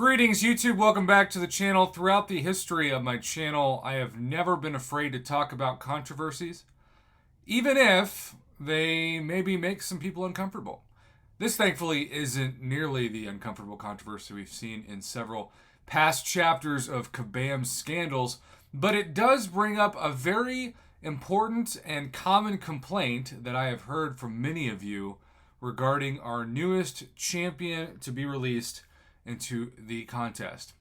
Greetings, YouTube. Welcome back to the channel. Throughout the history of my channel, I have never been afraid to talk about controversies, even if they maybe make some people uncomfortable. This, thankfully, isn't nearly the uncomfortable controversy we've seen in several past chapters of Kabam's scandals, but it does bring up a very important and common complaint that I have heard from many of you regarding our newest champion to be released into the contest.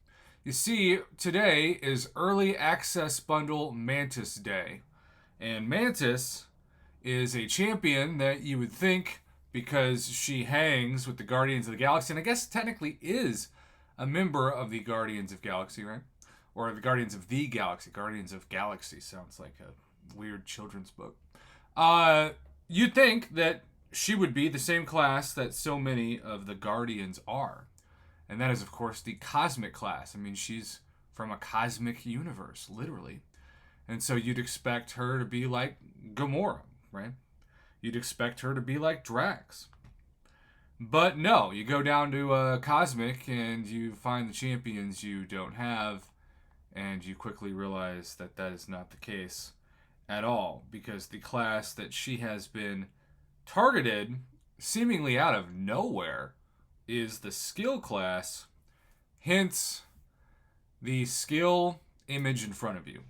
You see, today is Early Access Bundle Mantis Day. And Mantis is a champion that you would think, because she hangs with the Guardians of the Galaxy, and I guess technically is a member of the Guardians of Galaxy, right? Or the Guardians of the Galaxy. Guardians of Galaxy sounds like a weird children's book. You'd think that she would be the same class that so many of the Guardians are. And that is, of course, the cosmic class. I mean, she's from a cosmic universe, literally. And so you'd expect her to be like Gamora, right? You'd expect her to be like Drax. But no, you go down to Cosmic and you find the champions you don't have, and you quickly realize that that is not the case at all, because the class that she has been targeted seemingly out of nowhere is the skill class, hence the skill image in front of you.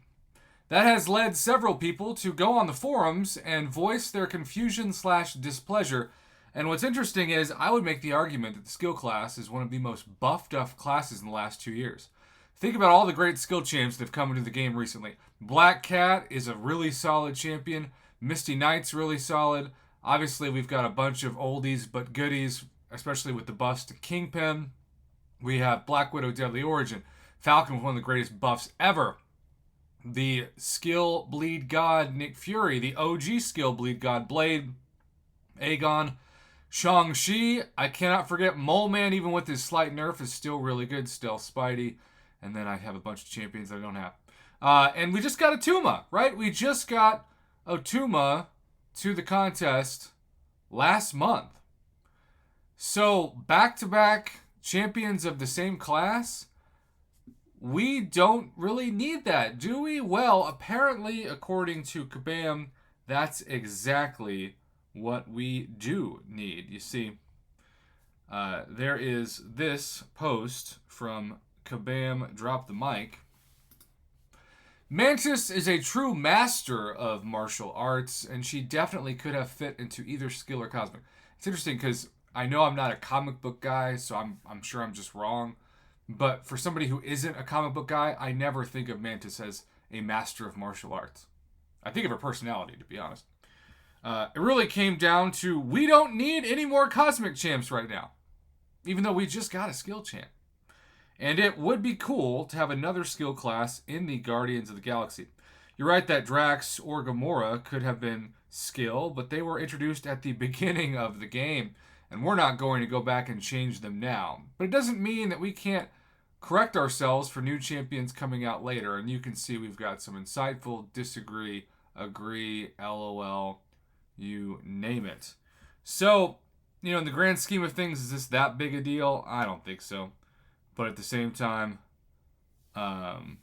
That has led several people to go on the forums and voice their confusion/displeasure. And what's interesting is I would make the argument that the skill class is one of the most buffed up classes in the last 2 years. Think about all the great skill champs that have come into the game recently. Black Cat is a really solid champion. Misty Knight's really solid. Obviously, we've got a bunch of oldies but goodies, especially with the buffs to Kingpin. We have Black Widow Deadly Origin. Falcon with one of the greatest buffs ever. The skill bleed god Nick Fury. The OG skill bleed god Blade. Aegon. Shang-Chi. I cannot forget Mole Man, even with his slight nerf, is still really good. Still Spidey. And then I have a bunch of champions that I don't have. And we just got Atuma, right? We just got Atuma to the contest last month. So, back-to-back champions of the same class, we don't really need that, do we? Well, apparently, according to Kabam, that's exactly what we do need. You see, there is this post from Kabam Drop the Mic. Mantis is a true master of martial arts, and she definitely could have fit into either skill or cosmic. It's interesting because I know I'm not a comic book guy, so I'm sure I'm just wrong. But for somebody who isn't a comic book guy, I never think of Mantis as a master of martial arts. I think of her personality, to be honest. It really came down to, we don't need any more cosmic champs right now, even though we just got a skill champ. And it would be cool to have another skill class in the Guardians of the Galaxy. You're right that Drax or Gamora could have been skill, but they were introduced at the beginning of the game, and we're not going to go back and change them now. But it doesn't mean that we can't correct ourselves for new champions coming out later. And you can see we've got some insightful, disagree, agree, LOL, you name it. So, in the grand scheme of things, is this that big a deal? I don't think so. But at the same time, Kabam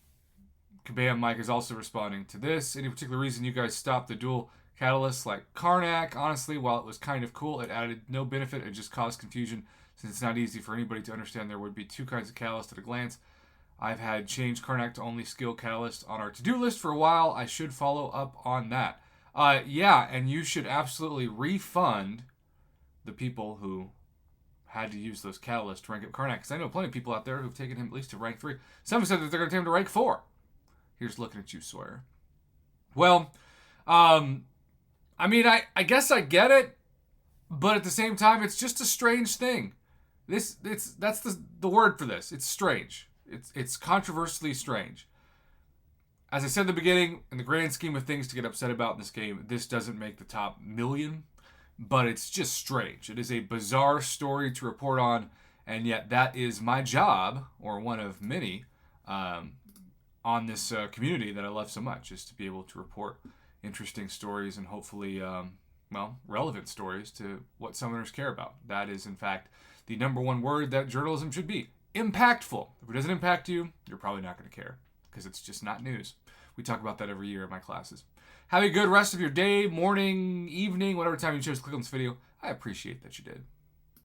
Mike is also responding to this. Any particular reason you guys stopped the dual catalysts like Karnak? Honestly, while it was kind of cool, it added no benefit and just caused confusion, since it's not easy for anybody to understand there would be two kinds of catalysts at a glance. I've had changed Karnak to only skill catalyst on our to-do list for a while. I should follow up on that. Yeah, and you should absolutely refund the people who had to use those catalysts to rank up Karnak, because I know plenty of people out there who've taken him at least to rank 3. Some have said that they're going to take him to rank 4. Here's looking at you, Sawyer. Well, I mean, I guess I get it, but at the same time, it's just a strange thing. That's the word for this. It's strange. It's controversially strange. As I said in the beginning, in the grand scheme of things to get upset about in this game, this doesn't make the top million, but it's just strange. It is a bizarre story to report on, and yet that is my job, or one of many, on this community that I love so much, is to be able to report interesting stories and hopefully, relevant stories to what summoners care about. That is, in fact, the number one word that journalism should be: impactful. If it doesn't impact you, you're probably not going to care because it's just not news. We talk about that every year in my classes. Have a good rest of your day, morning, evening, whatever time you chose to click on this video. I appreciate that you did.